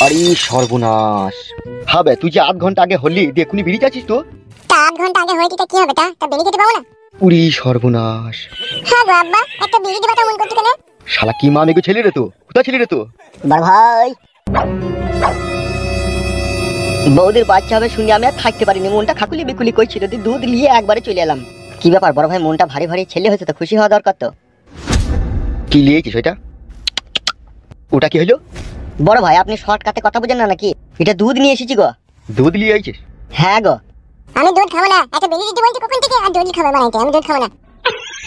আরে সর্বনাশ। হবে তুই যে আধ ঘন্টা আগে হলি দেখুনি বেরিয়ে যাচ্ছিস তো? তা আধ ঘন্টা আগে হয়েছে তা কি হবে? তা বেরিয়ে যেতে পাবো না? উড়ি সর্বনাশ। হ্যাঁ গো আব্বা, একটা বিড়ি দিবা তো মন করতে কেন? শালা কি মা মেগো ছেলে রে তো, কোথা ছেলে রে তো? বড় ভাই, বৌদির বাচ্চা হবে শুনে আমি আর থাকতে পারিনি, মনটা খাকুলি বিকুলি করছিল, দুধ নিয়ে একবারে চলে এলাম। কি ব্যাপার বড় ভাই, মনটা ভারী ভারী, ছেলে হয়েছে তো খুশি হওয়া দরকার তো। কি লিয়েছিস ওইটা? ওটা কি হলো? বড় ভাই আপনি শর্টকাটে কথা বুঝেন না নাকি? এটা দুধ নিয়ে এসেছি গো। দুধ লিয়ে আইছিস? হ্যাঁ গো। আমি দুধ খাবো না, একটা বিড়ি দিতে বলছি কখন থেকে, আর দুধ খাবে বানাইতে, আমি দুধ খাবো না।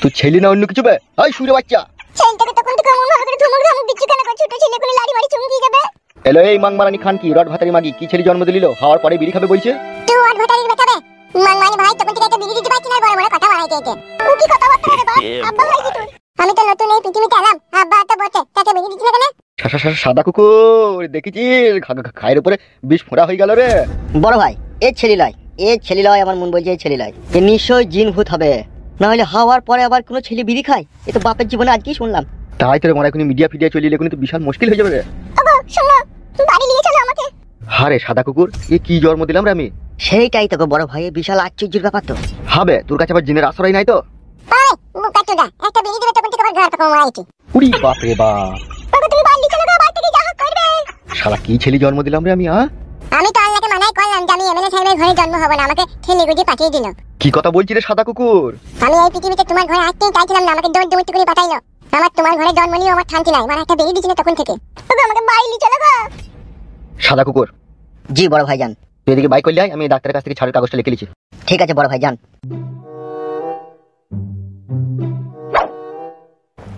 তুই ছেলে না অন্য কিছু বে? ওই শুরে বাচ্চা, ছেলেটাকে তখন থেকে মন ভালো করে ধমক ধমক দিচ্ছি কেন? ছোট ছেলে কোনো লাড়ি মারি চুমকি যাবে। এলো এই মাংমারানি খান কি রড ভাতারি মাগি কি ছেলে জন্ম দিল, হওয়ার পরে বিড়ি খাবে বলছে? তুই আর ভাতারি বেটাবে মাংমানি ভাই, তখন থেকে একটা বিড়ি দিতে পারছি না, বড় বড় কথা বানাইতে এতে। ও কি কথা বলতে রে বাপ? আব্বা ভাই কি তোর? আমি তো নতুন এই পৃথিবীতে এলাম, আব্বা তো বটে, তাকে বিড়ি দিচ্ছি না কেন? সাদা কুকুর দেখেছিস খায়ের উপরে বিষ ফোঁড়া হয়ে গেল রে। বড় ভাই এ ছেলে লয়, আমার মন বলছে এই ছেলে লয়, এ নিশ্চয় জিন ভূত হবে, না হলে হওয়ার পরে আবার কোনো ছেলে বিড়ি খায়? এ তো বাপের জীবনে আজকেই শুনলাম। তাই তোর মনে এখন মিডিয়া ফিডিয়া চলে এলে তো বিশাল মুশকিল হয়ে যাবে রে। ওগো শোনো, বাড়ি নিয়ে চলো আমাকে। হারে সাদা কুকুর, এ কি জন্ম দিলাম রে আমি? সেইটাই তো গো বড় ভাই, বিশাল আশ্চর্যের ব্যাপার তো। হবে তোর কাছে আবার জিনের আশ্রয় নাই তো? ওই মুকা চোদা, একটা বিড়ি দিবে তখন থেকে আবার ঘর পাকা মারাইছি। উড়ি বাপ রে বাপ। ওগো তুমি বাড়ি চলো গো, বাড়ি থেকে যা হোক করবে। শালা কি ছেলে জন্ম দিলাম রে আমি? আমি তো আল্লাহকে মানাই করলাম যে আমি এমএলএ সাহেবের ঘরে জন্ম হব না, আমাকে ঠেলে গুজি পাঠিয়ে দিল। কি কথা বলছিস রে সাদা কুকুর? আমি এই পৃথিবীতে তোমার ঘরে আসতেই চাইছিলাম না, আমাকে দৌড় দৌড় করে পাঠাইলো। আমার তোমার ঘরে জন্ম নিয়ে আমার শান্তি নাই, মানে একটা বেরিয়ে দিচ্ছি না তখন থেকে। ওগো আমাকে বাড়ি নিয়ে চলো গো। সাদা কুকুর, জি বড় ভাই যান। তুই এদিকে বাইক করলে আয়, আমি ডাক্তারের কাছ থেকে ছাড়ের কাগজটা লিখে লিছি। ঠিক আছে বড় ভাই যান।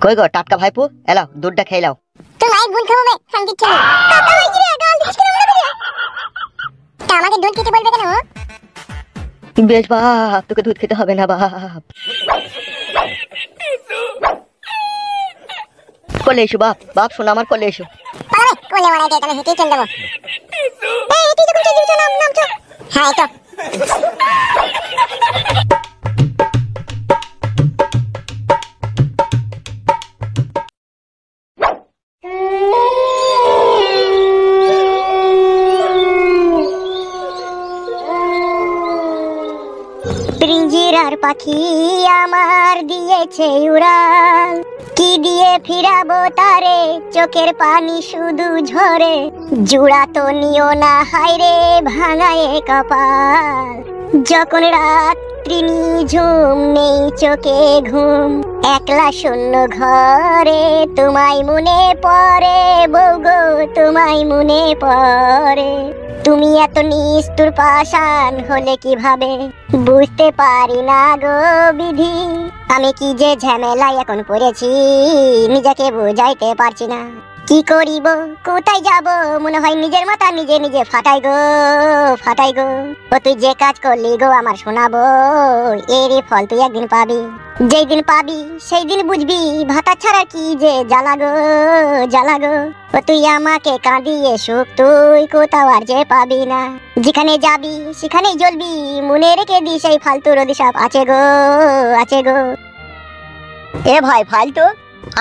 কই গো টাটকা ভাইপু, এলাও দুধটা খেয়ে লাও। তুই মায়ের দুধ খাবো বে, শান্তি ছিল। কাকা হই কি রে, গাল দিছিস কেন মনে করে? তা আমাকে দুধ খেতে বলবে কেন? বেশ বাপ, তোকে দুধ খেতে হবে না বাপ। কোলে এসো বাপ, বাপ শোনো আমার কোলে এসো। পালাবে কোলে মারাই দে, তাহলে হেঁটেই চল দেবো। এই তুই যখন চলে যাচ্ছ, নাম চল। হ্যাঁ এই তো। পিঞ্জিরার পাখি আমার দিয়েছে উড়াল, কি দিয়ে ফিরাবো তারে, চোখের পানি শুধু ঝরে, জুড়া তো নিও না হায়রে ভাঙায়ে কপাল, যখন রাত্রি নিঝুম নেই চোখে ঘুম, একলা শূন্য ঘরে তোমায় মনে পড়ে, বউ গো তোমায় মনে পড়ে, তুমি এত নিষ্ঠুর পাষাণ হলে কিভাবে, বুঝতে পারি না গো বিধি, আমি কি যে ঝামেলায় এখন পড়েছি, নিজেকে বোঝাইতে পারছি না, কি করিব কোথায় যাব, মনে হয় নিজের মাথা নিজে নিজে ফাটাই গো ফাটাই গো। ও তুই যে কাজ করলি গো আমার শোনাবো, এরই ফল তুই একদিন পাবি, যেই দিন পাবি সেই দিন বুঝবি ভাতা ছাড়া কি যে জ্বালা গো জ্বালা গো। ও তুই আমাকে কাঁদিয়ে সুখ তুই কোথাও আর যে পাবি না, যেখানে যাবি সেখানেই জ্বলবি, মনে রেখে দিস এই ফালতুর অভিশাপ আছে গো আছে গো। এ ভাই ফালতু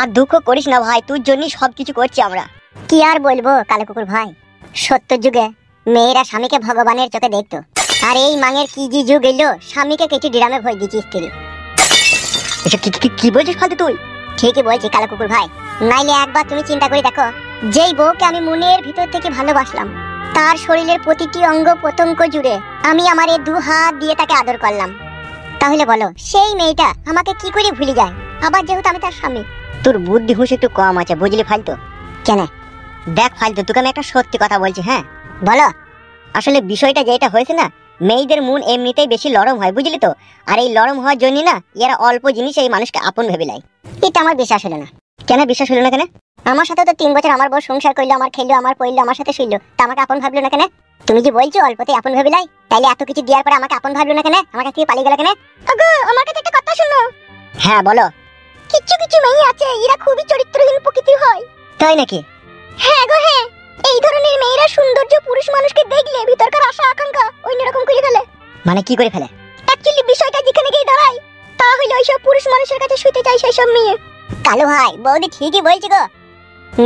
আর দুঃখ করিস না ভাই, তোর জন্যই সবকিছু করছি আমরা। কি আর বলবো কালো কুকুর ভাই, সত্য যুগে মেয়েরা স্বামীকে ভগবানের চোখে দেখতো, আর এই মাঙের কি যে যুগ এলো, স্বামীকে কেটে ডিরামে ভয় দিচ্ছি স্ত্রী। এসব কি বলছিস ফালতু তুই? ঠিকই বলছি কালো কুকুর ভাই, নাইলে একবার তুমি চিন্তা করে দেখো, যেই বউকে আমি মনের ভিতর থেকে ভালোবাসলাম, তার শরীরের প্রতিটি অঙ্গ প্রত্যঙ্গ জুড়ে আমি আমার এই দু হাত দিয়ে তাকে আদর করলাম, তাহলে বলো সেই মেয়েটা আমাকে কি করে ভুলে যায়, আবার যেহেতু আমি তার স্বামী। তোর বুদ্ধি হুঁশ একটু কম আছে বুঝলি ফালতু। কেন? দেখ ফালতু, তোকে আমি একটা সত্যি কথা বলছি, হ্যাঁ বলো। আসলে বিষয়টা যেটা হয়েছে না, মেয়েদের মন এমনিতেই বেশি নরম হয় বুঝলি তো, আর এই নরম হওয়ার জন্য না এরা অল্প জিনিস এই মানুষকে আপন ভেবে নেয়। এটা আমার বিশ্বাস হলো না। কেন বিশ্বাস হলো না কেন? আমার সাথে তো 3 বছর আমার বউ সংসার করলো, আমার খেলো, আমার পড়লো, আমার সাথে শুইলো, তা আমাকে আপন ভাবলো না কেন? তুমি যে বলছো অল্পতেই আপন ভেবে লাই, তাইলে এত কিছু দেওয়ার পরে আমাকে আপন ভাবলো না কেন? আমার কাছ থেকে পালিয়ে গেল কেন? ওগো আমার কাছে একটা কথা শুনো। হ্যাঁ বলো। কিছু কিছু মেয়ে আছে এরা খুবই চরিত্রহীন প্রকৃতির হয়। তাই নাকি? হ্যাঁ গো হ্যাঁ, এই ধরনের মেয়েরা সৌন্দর্য পুরুষ মানুষকে দেখলে ভিতরকার আশা আকাঙ্ক্ষা অন্যরকম করে ফেলে। মানে কি করে ফেলে? অ্যাকচুয়ালি বিষয়টা যেখানে গিয়ে দাঁড়ায়, তা হলো ওইসব পুরুষ মানুষের কাছে শুতে চাই সেই সব মেয়ে। কালু ভাই বৌদি ঠিকই বলছি গো,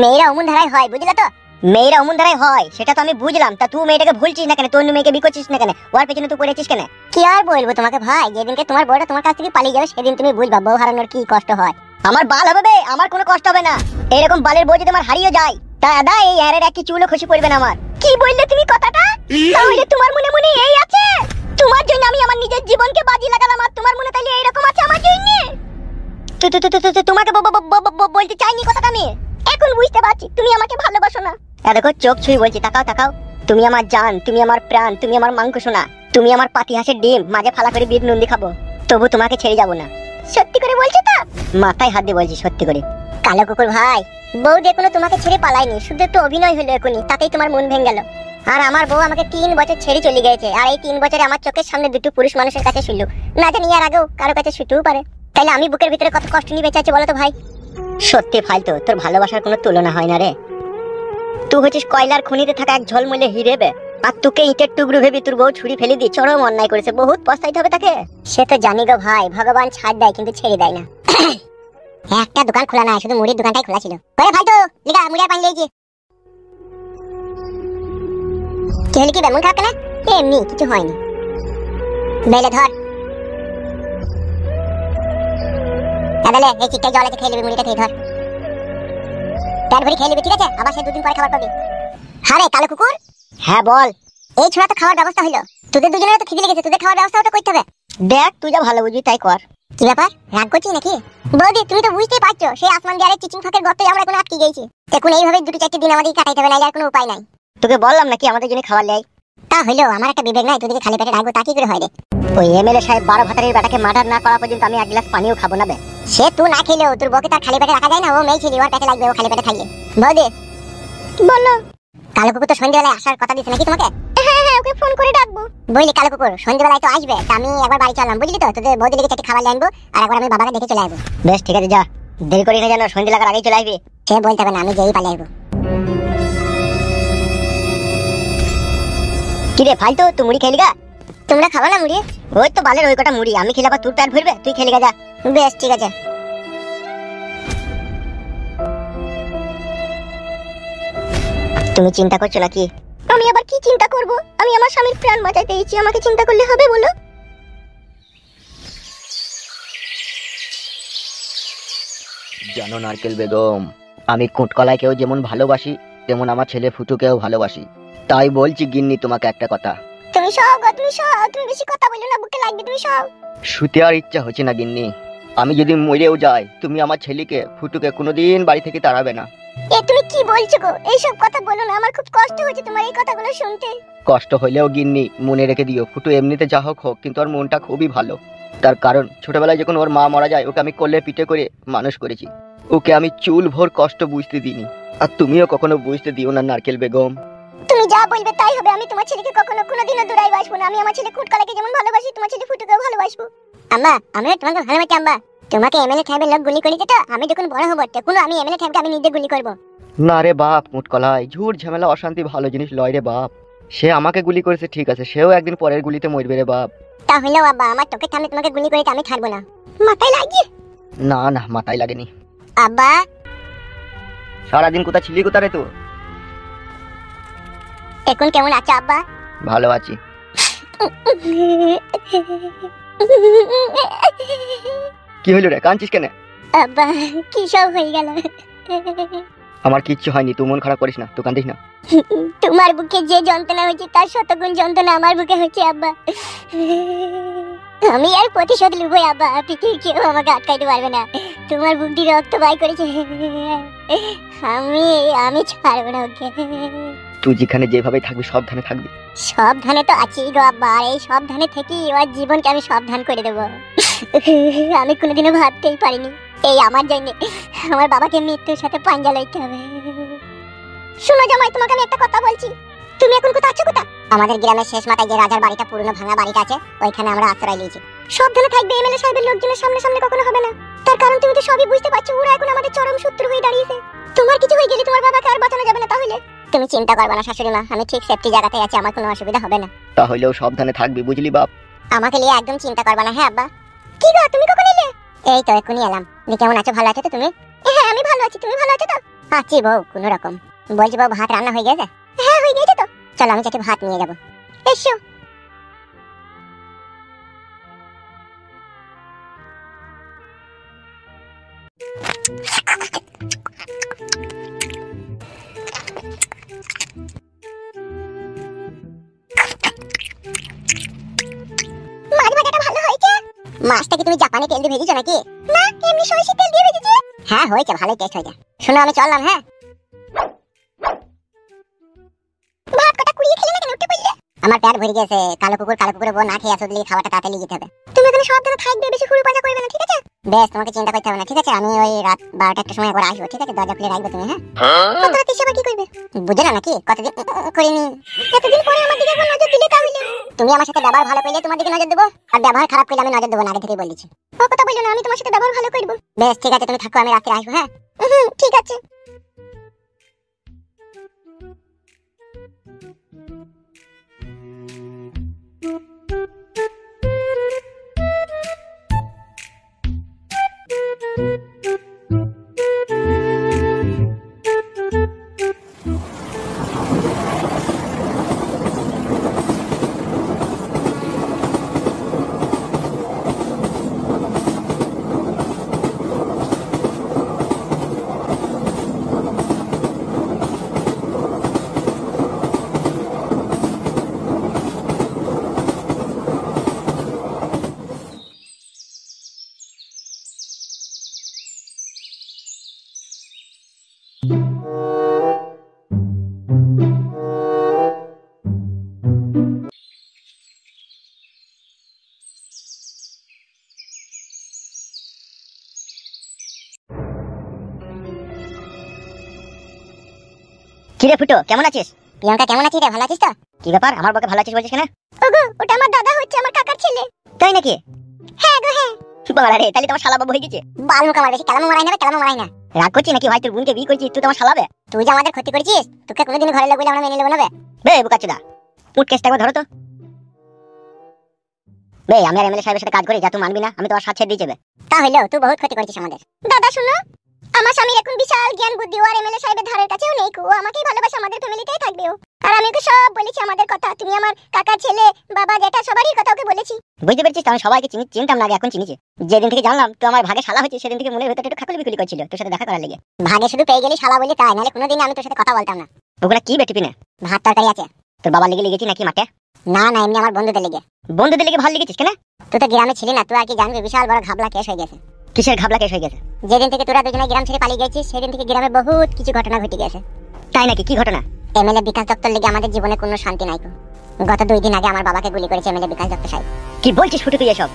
মেয়েরা অমন ধারায় হয় বুঝলা তো। মেয়েরা অমন ধারাই হয় সেটা তো আমি বুঝলাম, তা তুই মেয়েটাকে ভুলছিস না কেন? তোর মেয়েকে বিয়ে করছিস না কেন? ওর পেছনে তুই পড়েছিস কেন? কি আর বলবো তোমাকে ভাই, যেদিনকে তোমার বউটা তোমার কাছ থেকে পালিয়ে যাবে সেদিন তুমি বুঝবা বউ হারানোর কি কষ্ট হয়। আমার বাল হবে বে, আমার কোনো কষ্ট হবে না। এরকম বালের বউ যদি আমার হারিয়ে যায় তা দাদা এই এর একটি চুলও খুশি পড়বে না আমার। কি বললে তুমি কথাটা? তাহলে তোমার মনে মনে এই আছে তোমার জন্য আমি আমার নিজের জীবনকে বাজি লাগালাম, আর তোমার মনে তাইলে এইরকম আছে আমার জন্য? তোমাকে বলতে চাইনি কথাটা আমি, এখন বুঝতে পারছি তুমি আমাকে ভালোবাসো না। দেখো চোখ ছুঁই বলছি, তাকাও তাকাও। তুমি আমার জান, তুমি আমার প্রাণ, তুমি আমার মাংস সোনা, তুমি আমার পাতি হাঁসের ডিম, মাঝে ফালা করে বিট নন্দি খাবো, তবু তোমাকে ছেড়ে যাবো না। সত্যি করে বলছো তো? মাথায় হাত দিয়ে বলছি সত্যি করে। কালো কুকুর ভাই, বউ দেখুন তোমাকে ছেড়ে পালায়নি, শুধু একটু অভিনয় হলো এখনই, তাতেই তোমার মন ভেঙে গেল। আর আমার বউ আমাকে 3 বছর ছেড়ে চলে গেছে, আর এই 3 বছরে আমার চোখের সামনে দুটো পুরুষ মানুষের কাছে শুনলো, না জানি এর আগেও কারো কাছে শুতেও পারে। তাইলে আমি বুকের ভিতরে কত কষ্ট নিয়ে বেঁচে আছি বলো তো ভাই? সত্যি ফালতু, তোর ভালোবাসার কোনো তুলনা হয় না রে। তুই হচ্ছিস কয়লার খনিতে থাকা এক ঝলমলে হিরে বে, আর তোকে ইটের টুকরো ভেবে তোর বউ ছুরি ফেলে দিয়ে চরম অন্যায় করেছে, বহুত পস্তাইতে হবে তাকে। সে তো জানি গো ভাই, ভগবান ছাড় দেয় কিন্তু ছেড়ে দেয় না। একটা দোকান খোলা নাই, শুধু মুড়ির দোকানটাই খোলা ছিল। ওরে ফালতু লিগা মুড়ি আর পানি দিয়েছি। কি হলো কি বেমন খাওয়া কেন? এমনি কিছু হয়নি। বেলে ধর দাদালে, এই চিকটা জল আছে খেয়ে নিবি, মুড়িটা খেয়ে ধর, পেট ভরে খেয়ে নিবি, ঠিক আছে? আবার সে 2 দিন পরে খাবার পাবি। হ্যাঁ রে কালো কুকুর। হ্যাঁ বল। এই ছোড়া তো খাওয়ার ব্যবস্থা হইলো, তোদের দুজনের তো খিদে লেগেছে, তোদের খাওয়ার ব্যবস্থাটা করতে হবে। দেখ তুই যা ভালো বুঝবি তাই কর। কি ব্যাপার, রাগ করছিস নাকি? বৌদি তুমি তো বুঝতেই পারছো, সেই আসমান দিয়ারে চিচিং ফাঁকের গর্তে আমরা এখন আটকে গেছি, এখন এইভাবে 2-4 দিন আমাদের কাটাইতে হবে, নাইলে আর কোনো উপায় নাই। তোকে বললাম নাকি আমাদের জন্য খাবার লাই? তা হইলো, আমার একটা বিবেক নাই, তোদেরকে খালি পেটে রাখবো তা কি করে হয় রে? ওই এমএলএ সাহেব 12 ভাতারের বেটাকে মার্ডার না করা পর্যন্ত আমি 1 গ্লাস পানিও খাবো না বে। সে তুই না খেলেও তোর বউকে তার খালি পেটে রাখা যায় না, ও মেয়ে ছেলে, ওর পেটে লাগবে, ও খালি পেটে খাইয়ে। বৌদি বলো। কালো কুকুর তো সন্ধ্যাবেলায় আসার কথা দিছে নাকি তোমাকে? হ্যাঁ হ্যাঁ, ওকে ফোন করে ডাকবো। বলি কালো কুকুর সন্ধ্যাবেলায় তো আসবে, তা আমি একবার বাড়ি চললাম, বুঝলি তো? তোদের বৌদি লেগে 4টি খাবার নিয়ে আনবো, আর একবার আমি বাবাকে দেখে চলে আসবো। বেশ ঠিক আছে, যা, দেরি করি না যেন, সন্ধ্যা লাগার আগেই চলে আসবি। সে বলতে হবে না, আমি যেই পালিয়ে আসবো। কি রে ফালতু, তুই মুড়ি খেলি গা? তোমরা খাবা না মুড়ি? ওই তো বালের ওই কটা মুড়ি আমি খেলে আবার তোর পেট ভরবে, তুই খেলি গা, যা। বেশ ঠিক আছে। তুমি চিন্তা করছো নাকি? আমি আবার কি চিন্তা করব? আমি আমার স্বামীর প্রাণ বাঁচাইতে এসেছি, আমাকে চিন্তা করলে হবে বলো? জানো নারকেল বেগম, আমি কুটকলাইকেও যেমন ভালোবাসি তেমন আমার ছেলে ফুটুকেও ভালোবাসি। তাই বলছি গিন্নি তোমাকে একটা কথা। তুমি সব গো, তুমি সব, তুমি বেশি কথা বলো না, বুকে লাগবে, তুমি সব। শুতে আর ইচ্ছা হচ্ছে না গিন্নি, আমি যদি মরেও যাই তুমি আমার ছেলেকে ফুটুকে কোনোদিন বাড়ি থেকে তাড়াবে না। এ তুমি কি বলছো গো? এইসব কথা বলো না, আমার খুব কষ্ট হচ্ছে তোমার এই কথাগুলো শুনতে। কষ্ট হইলেও গিন্নি মনে রেখে দিও, ফুটু এমনিতে যা হোক হোক কিন্তু ওর মনটা খুবই ভালো। তার কারণ ছোটবেলায় যখন ওর মা মারা যায় ওকে আমি কোলে পিঠে করে মানুষ করেছি, ওকে আমি চুল ভোর কষ্ট বুঝতে দিইনি, আর তুমিও কখনো বুঝতে দিও না নারকেল বেগম। তুমি যা বলবে তাই হবে, আমি তোমার ছেলেকে কখনো কোনোদিনও দূরাই বাসবো না। আমি আমার ছেলে কুটকলাকে যেমন ভালোবাসি তোমার ছেলে ফুটুকেও ভালোবাসবো। আম্মা আমিও তোমাকে ভালোবাসি আম্মা। তোমাকে এমএলএ সাহেবের লোক গুলি করেছে তো, আমি যখন বড় হব তখন আমি এমএলএ সাহেবকে আমি নিজে গুলি করব। না রে বাপ মুটকলাই, ঝুট ঝামেলা অশান্তি ভালো জিনিস লয় রে বাপ। সে আমাকে গুলি করেছে ঠিক আছে, সেও একদিন পরের গুলিতে মরবে রে বাপ। তাহলেও আব্বা আমার তোকে সামনে তোমাকে গুলি করেছে, আমি ছাড়বো না। মাথায় লাগিয়ে? না না মাথায় লাগেনি। আব্বা সারাদিন কোথা ছিলি কোথায় তো? এখন কেমন আছো আব্বা? ভালো আছি। কি হইল রে, কাঁদছিস কেন? আব্বা কি সব হয়ে গেল? আমার কিচ্ছু হয়নি, তুই মন খারাপ করিস না, তুই কাঁদিস না। তোমার বুকে যে যন্ত্রণা হয়েছে তার শতগুণ যন্ত্রণা আমার বুকে হচ্ছে আব্বা। আমি আর প্রতিশোধ লুবই আব্বা, পৃথিবীর কেউ আমাকে আটকাইতে পারবে না। তোমার বুক দিয়ে রক্ত বাই করেছে, আমি ছাড়বো না ওকে। তুই যেখানে যেভাবে থাকবি সাবধানে থাকবি। সাবধানে তো আছি গো আব্বা, আর এই সাবধানে থেকেই ওর জীবনকে আমি সাবধান করে দেবো। আমি কোনোদিনও ভাবতেই পারিনি এই আমার জন্য আমার বাবাকে মৃত্যুর সাথে পাঞ্জা লইতে হবে। শোনো জামাই, তোমাকে আমি একটা কথা বলছি। তুমি এখন কোথায় আছো? কোথায়? আমাদের গ্রামের শেষ মাথায় যে রাজার বাড়িটা, পুরনো ভাঙা বাড়িটা আছে, ওইখানে আমরা আশ্রয় নিয়েছি। সাবধানে থাকবে, এমএলএ সাহেবের লোকজনের সামনে সামনে কখনো হবে না। তার কারণ তুমি তো সবই বুঝতে পারছো, ওরা এখন আমাদের চরম শত্রু হয়ে দাঁড়িয়েছে। তোমার কিছু হয়ে গেলে তোমার বাবাকে আর বাঁচানো যাবে না। তাহলে তুমি চিন্তা করবে না শাশুড়ি মা, আমি ঠিক সেফটি জায়গাতে আছি, আমার কোনো অসুবিধা হবে না। তাহলেও সাবধানে থাকবি বুঝলি বাপ। আমাকে নিয়ে একদম চিন্তা করবে না। হ্যাঁ আব্বা। কি গো তুমি কখন এলে? এই তো এখনই এলাম। তুমি কেমন আছো? ভালো আছো তো তুমি? হ্যাঁ আমি ভালো আছি, তুমি ভালো আছো তো? আছি বউ, কোনো রকম। বলছি বাবু ভাত রান্না হয়ে গেছে? হ্যাঁ হয়ে গেছে তো। চলো আমি চাকে ভাত নিয়ে যাবো। এসো। মাছ ভাজাটা ভালো হয়েছে। মাছটা কি তুমি জাপানি তেল দিয়ে ভেজেছো নাকি? না, এমনি সরষের তেল দিয়ে ভেজেছি। হ্যাঁ হয়েছে, ভালোই টেস্ট হয়েছে। শোনো আমি চললাম। হ্যাঁ, ভাত কটা কুড়িয়ে খেলে না কেন, উঠে পড়লে? আমার পেট ভরে গেছে। কালো কুকুরের বউ না খেয়ে আসলে খাবারটা তাড়াতাড়ি যেতে হবে। তুমি এখানে সব দিনে থাকবে, বেশি খুঁড়ি পাজা করবে না, ঠিক আছে? বেশ, তোমাকে চিন্তা করতে হবে না, ঠিক আছে? আমি ওই রাত 12টা একটা সময় করে আসবো, ঠিক আছে? দরজা খুলে রাখবে তুমি। হ্যাঁ, কত রাত এসে আবার কি করবে? বুঝে না নাকি কতদিন করিনি? এতদিন পরে আমার দিকে একবার নজর দিলে তাহলে? তুমি আমার সাথে ব্যবহার ভালো করলে তোমার দিকে নজর দেবো, আর ব্যবহার খারাপ করলে আমি নজর দেবো না, আগে থেকেই বলেছি। ও কথা বললো না, আমি তোমার সাথে ব্যবহার ভালো করবো। বেশ ঠিক আছে, তুমি থাকো, আমি রাত্রে আসবো। হ্যাঁ ঠিক আছে। কিরে ফুটো, কেমন আছিস? প্রিয়াঙ্কা কেমন আছিস রে? ভালো আছিস তো? কি ব্যাপার, আমার বকে ভালো আছিস বলছিস কেন? ওগো, ওটা আমার দাদা হচ্ছে, আমার কাকার ছেলে। তাই নাকি? হ্যাঁ গো হ্যাঁ। বাবা রে, তাহলে তোমার শালা বাবু হয়ে গেছে। বাল মুখ আমার, বেশি কালামো মারাই না, কালামো মারাই না। রাগ করছিস নাকি ভাই? তোর বোনকে বিয়ে করছিস, তুই তো আমার শালাবে। তুই যে আমাদের ক্ষতি করেছিস, তোকে কোনোদিন ঘরে লোক বলে আমরা মেনে নেবো না বে। বে বুকাচোদা, পুট কেসটা একবার ধরো তো। বে আমি আর এমএলএ সাহেবের সাথে কাজ করি, যা তুই মানবি না, আমি তোমার সাথে ছেড়ে দিয়ে যাবে। তাহলেও তুই বহুত ক্ষতি করেছিস আমাদের। দাদা শুনো, আমার স্বামীর এখন বিশাল জ্ঞান বুদ্ধি, আর এমএলএ সাহেবের ধারের কাছেও নেই। ও আমাকেই ভালোবাসে, আমাদের ফ্যামিলিতেই থাকবে ও। আর আমি ওকে সব বলেছি আমাদের কথা। তুমি আমার কাকার ছেলে, বাবা জেঠা সবারই কথা ওকে বলেছি। বুঝতে পেরেছিস? আমি সবাইকে চিনতাম না আগে, এখন চিনিছি। যেদিন থেকে জানলাম তুই আমার ভাগে শালা হয়েছে, সেদিন থেকে মনের ভেতরে একটু খাকুলি বিকুলি করছিল তোর সাথে দেখা করার লেগে। ভাগে শুধু পেয়ে গেলি শালা বলি তাই, নাহলে কোনোদিন আমি তোর সাথে কথা বলতাম না। ওগুলা কি বেটিপিনে? ভাত তরকারি আছে। তোর বাবার লেগে লেগেছি নাকি মাঠে? না না, এমনি আমার বন্ধুদের লেগে। বন্ধুদের লেগে ভালো লেগেছিস কেন? তুই তো গ্রামে ছিলি না, তুই আর কি জানবি, বিশাল বড় ঘাবলা কেস হয়ে গেছে। কিসের ঘাবলা কেস হয়ে গেছে? যেদিন থেকে তোরা দুজনে গ্রাম ছেড়ে পালিয়ে গেছিস, সেদিন থেকে গ্রামে বহুত কিছু ঘটনা ঘটে গেছে। তাই নাকি? কি ঘটনা? এমএলএ বিকাশ দত্তর লেগে আমাদের জীবনে কোনো শান্তি নাই। গত 2 দিন আগে আমার বাবাকে গুলি করেছে এমএলএ বিকাশ দত্ত সাহেব। কি বলছিস ফুটু তুই এসব?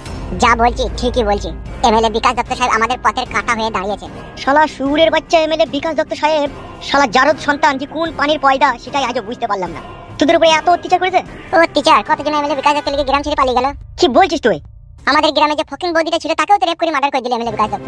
যা বলছি ঠিকই বলছি। এমএলএ বিকাশ দত্ত সাহেব আমাদের পথের কাঁটা হয়ে দাঁড়িয়েছে। শালা সুরের বাচ্চা এমএলএ বিকাশ দত্ত সাহেব, শালা জারদ সন্তান যে কোন পানির পয়দা সেটাই আজও বুঝতে পারলাম না। তোদের উপরে এত অত্যাচার করেছে? ও টিচার, কতজন এমএলএ বিকাশ দত্ত লেগে গ্রাম ছেড়ে পালিয়ে গেল। কি বলছিস তুই? আমাদের গ্রামে যে ফকিং বৌদিটা ছিল, তাকেও তো রেপ করে মার্ডার করে দিল এমএলএ বিকাশ দত্ত।